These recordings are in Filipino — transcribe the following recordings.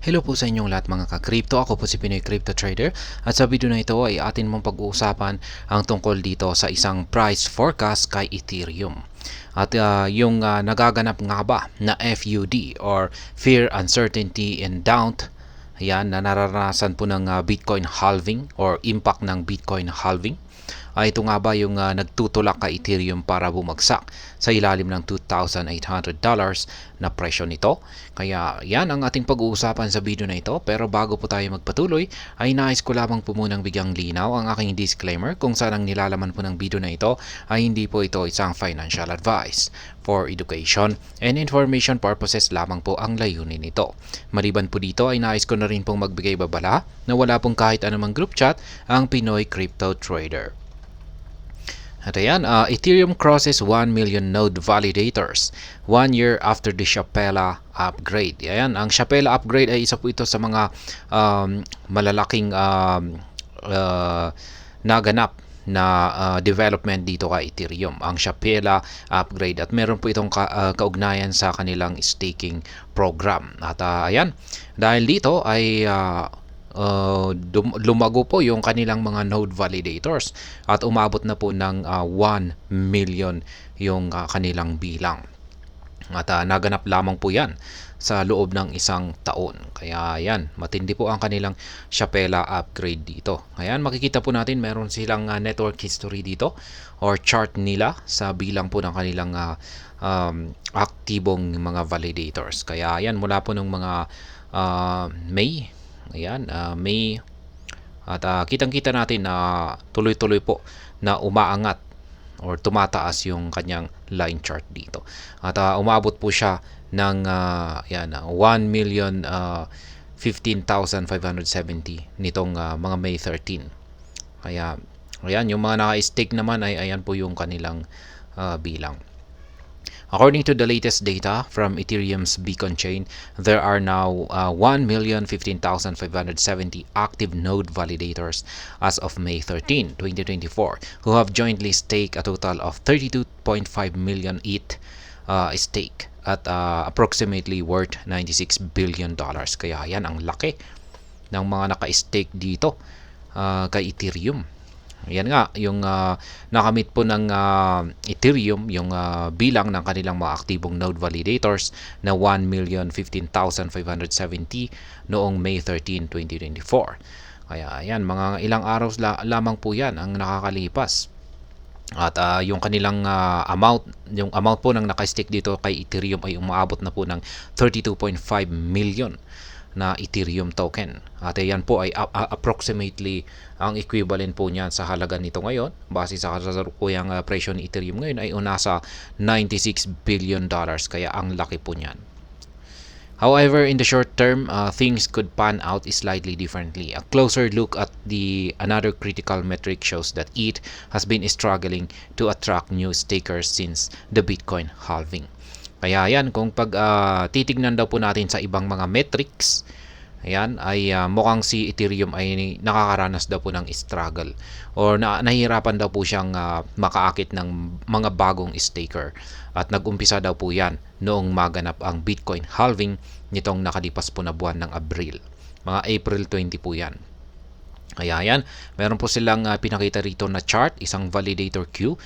Hello po sa inyong lahat mga ka-crypto. Ako po si Pinoy Crypto Trader at sa video na ito ay atin mong pag-uusapan ang tungkol dito sa isang price forecast kay Ethereum. At yung nagaganap nga ba na FUD or Fear, Uncertainty, and Doubt, yan na nararanasan po ng Bitcoin halving or impact ng Bitcoin halving. Ito nga ba yung nagtutulak kay Ethereum para bumagsak sa ilalim ng $2,800 na presyo nito? Kaya yan ang ating pag-uusapan sa video na ito. Pero bago po tayo magpatuloy, ay nais ko lamang po munang bigyang linaw ang aking disclaimer kung saan ang nilalaman po ng video na ito ay hindi po ito isang financial advice. For education and information purposes lamang po ang layunin nito. Maliban po dito ay nais ko na rin pong magbigay babala na wala pong kahit anumang group chat ang Pinoy Crypto Trader. At ayan, Ethereum crosses 1 million node validators 1 year after the Shapella upgrade. Ayan, ang Shapella upgrade ay isa po ito sa mga malalaking naganap na development dito kay Ethereum, ang Shapella upgrade, at meron po itong kaugnayan sa kanilang staking program. At ayan, dahil dito ay lumago po yung kanilang mga node validators at umabot na po ng 1 million yung kanilang bilang. At naganap lamang po yan sa loob ng isang taon. Kaya yan, matindi po ang kanilang Shapella upgrade dito. Ayan, makikita po natin meron silang network history dito or chart nila sa bilang po ng kanilang aktibong mga validators. Kaya yan, mula po ng mga May. Ayan, May. At kitang-kita natin na tuloy-tuloy po na umaangat or tumataas yung kanyang line chart dito. At umabot po siya ng 1,015,570 nitong mga May 13. Kaya ayan, yung mga naka-stake naman ay ayan po yung kanilang bilang. According to the latest data from Ethereum's Beacon chain, there are now 1,015,570 active node validators as of May 13, 2024, who have jointly staked a total of 32.5 million ETH stake at approximately worth $96 billion. Kaya yan ang laki ng mga naka-stake dito kay Ethereum. Yan nga, yung nakamit po ng Ethereum, yung bilang ng kanilang mga aktibong node validators na 1,015,570 noong May 13, 2024. Kaya yan, mga ilang araw lamang po yan ang nakakalipas. At yung kanilang yung amount po ng nakastake dito kay Ethereum ay umaabot na po ng 32.5 million na Ethereum token. At yan po ay approximately ang equivalent po niyan sa halaga nito ngayon base sa kasalukuyang presyo ni Ethereum ngayon ay nasa $96 billion. Kaya ang laki po niyan. However, in the short term, things could pan out slightly differently. A closer look at another critical metric shows that ETH has been struggling to attract new stakers since the Bitcoin halving. Kaya yan, kung titignan daw po natin sa ibang mga metrics, ayan, ay mukhang si Ethereum ay nakakaranas daw po ng struggle or nahihirapan daw po siyang makaakit ng mga bagong staker. At nag-umpisa daw po yan noong maganap ang Bitcoin halving nitong nakalipas po na buwan ng Abril. Mga April 20 po yan. Kaya yan, meron po silang pinakita rito na chart, isang validator queue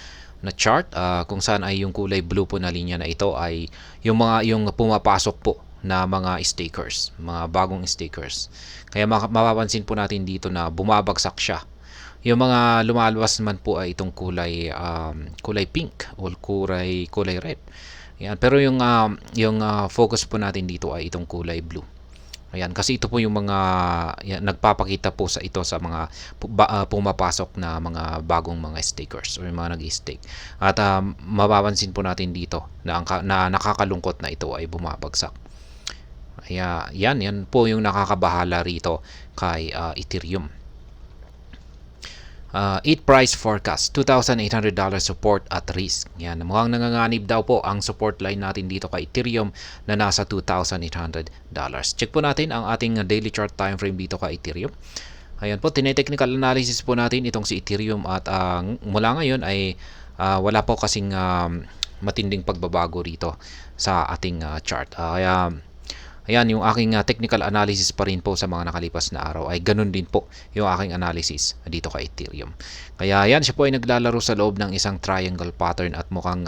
na chart kung saan ay yung kulay blue po na linya na ito ay yung pumapasok po na mga stakers, mga bagong stakers. Kaya mapapansin po natin dito na bumabagsak siya. Yung mga lumalabas naman po ay itong kulay pink o kulay red. Yan, pero yung focus po natin dito ay itong kulay blue. Ayan, kasi ito po yung mga nagpapakita po sa mga pumapasok na mga bagong mga stakers o yung mga nag-stake. At mapapansin po natin dito na nakakalungkot na ito ay bumabagsak. Kaya yan po yung nakakabahala rito kay Ethereum. ETH price forecast, $2,800 support at risk. Yan, mukhang nanganganib daw po ang support line natin dito kay Ethereum na nasa $2,800. Check po natin ang ating daily chart time frame dito kay Ethereum. Ayan po, tinetechnical analysis po natin itong si Ethereum at mula ngayon ay wala po kasing matinding pagbabago rito sa ating chart. Kaya Ayan, yung aking technical analysis pa rin po sa mga nakalipas na araw ay ganun din po yung aking analysis dito kay Ethereum. Kaya yan, siya po ay naglalaro sa loob ng isang triangle pattern at mukhang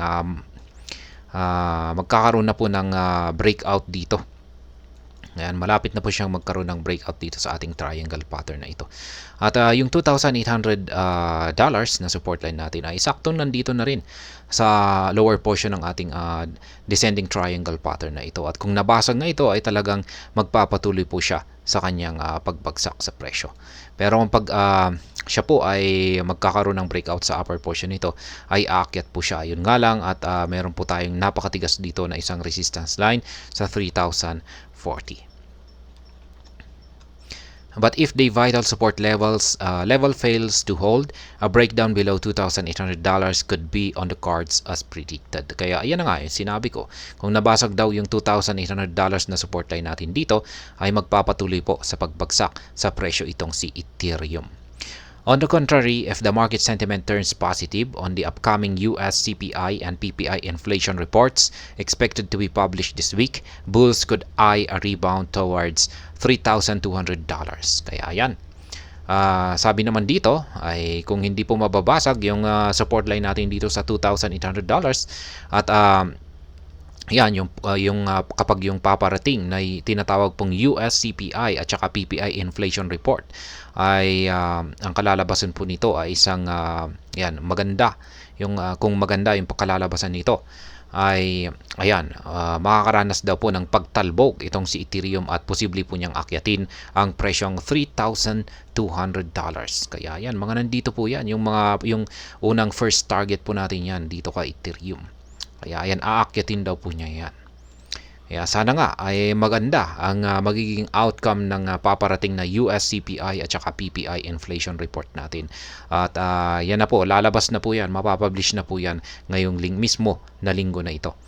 magkakaroon na po ng breakout dito. Ayan, malapit na po siyang magkaroon ng breakout dito sa ating triangle pattern na ito. At yung $2,800 na support line natin ay saktong nandito na rin sa lower portion ng ating descending triangle pattern na ito. At kung nabasag na ito ay talagang magpapatuloy po siya sa kanyang pagbagsak sa presyo. Pero kung siya po ay magkakaroon ng breakout sa upper portion nito, ay aakyat po siya. Yun nga lang at meron po tayong napakatigas dito na isang resistance line sa 3,040. But if the vital support level fails to hold, a breakdown below $2,800 could be on the cards as predicted. Kaya ayan na nga, sinabi ko, kung nabasag daw yung $2,800 na support line natin dito, ay magpapatuloy po sa pagbagsak sa presyo itong si Ethereum. On the contrary, if the market sentiment turns positive on the upcoming US CPI and PPI inflation reports expected to be published this week, bulls could eye a rebound towards $3,200. Kaya yan. Sabi naman dito ay kung hindi po mababasag yung support line natin dito sa $2,800 at yan yung kapag yung paparating na tinatawag pong US CPI at saka PPI inflation report ay ang kalalabasan po nito ay isang yan maganda yung kung maganda yung pagkalalabasan nito ay ayan makakaranas daw po ng pagtalbog itong si Ethereum at posible po niyang akyatin ang presyong $3,200. Kaya yan mga nandito po yan yung unang first target po natin yan dito kay Ethereum. Kaya ayan, aakyatin daw po niya yan. Kaya sana nga ay maganda ang magiging outcome ng paparating na US CPI at saka PPI inflation report natin. At yan na po, lalabas na po yan, mapapublish na po yan ngayong mismo na linggo na ito.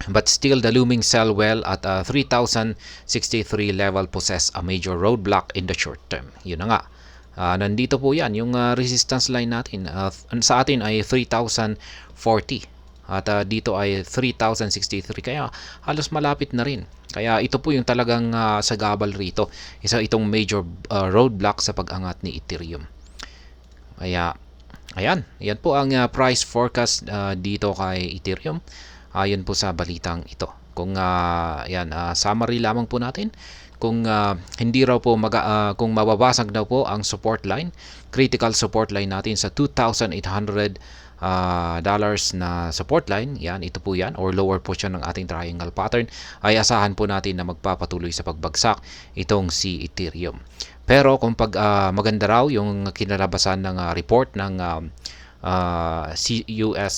But still, the looming sell well at 3,063 level possess a major roadblock in the short term. Yun na nga. Nandito po yan, yung resistance line natin. Sa atin ay 3,040. At dito ay 3,063. Kaya halos malapit na rin. Kaya ito po yung talagang sagabal rito. Isa itong major roadblock sa pag-angat ni Ethereum. Kaya ayan. Yan po ang price forecast dito kay Ethereum. Ayon po sa balitang ito. Kung summary lamang po natin. Kung hindi raw po kung mababasag daw po ang support line, critical support line natin sa $2,800 dollars na support line, yan, ito po yan, or lower portion ng ating triangle pattern, ay asahan po natin na magpapatuloy sa pagbagsak itong si Ethereum. Pero kung maganda raw yung kinalabasan ng report ng US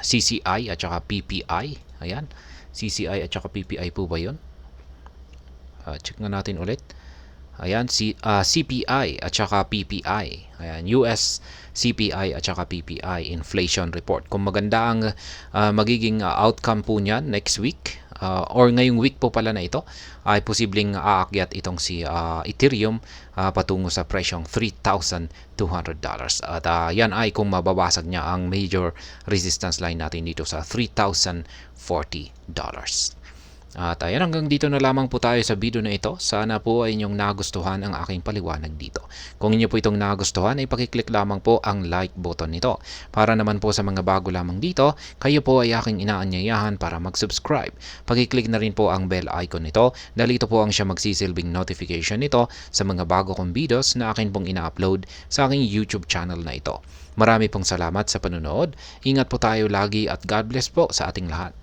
CCI at saka PPI, ayan, CCI at saka PPI po ba yun? Check na natin ulit. Ayan, CPI at saka PPI. Ayan, US CPI at saka PPI inflation report. Kung maganda ang magiging outcome po niyan next week or ngayong week po pala na ito, ay posibleng aakyat itong si Ethereum patungo sa presyong $3,200. At yan ay kung mababasag niya ang major resistance line natin dito sa $3,040. At ayan, hanggang dito na lamang po tayo sa video na ito. Sana po ay inyong nagustuhan ang aking paliwanag dito. Kung inyo po itong nagustuhan ay pakiclick lamang po ang like button nito. Para naman po sa mga bago lamang dito, kayo po ay aking inaanyayahan para mag-subscribe. Pakiclick na rin po ang bell icon nito dahil ito po ang siya magsisilbing notification nito sa mga bago kong videos na akin pong ina-upload sa aking YouTube channel na ito. Marami pong salamat sa panonood. Ingat po tayo lagi at God bless po sa ating lahat.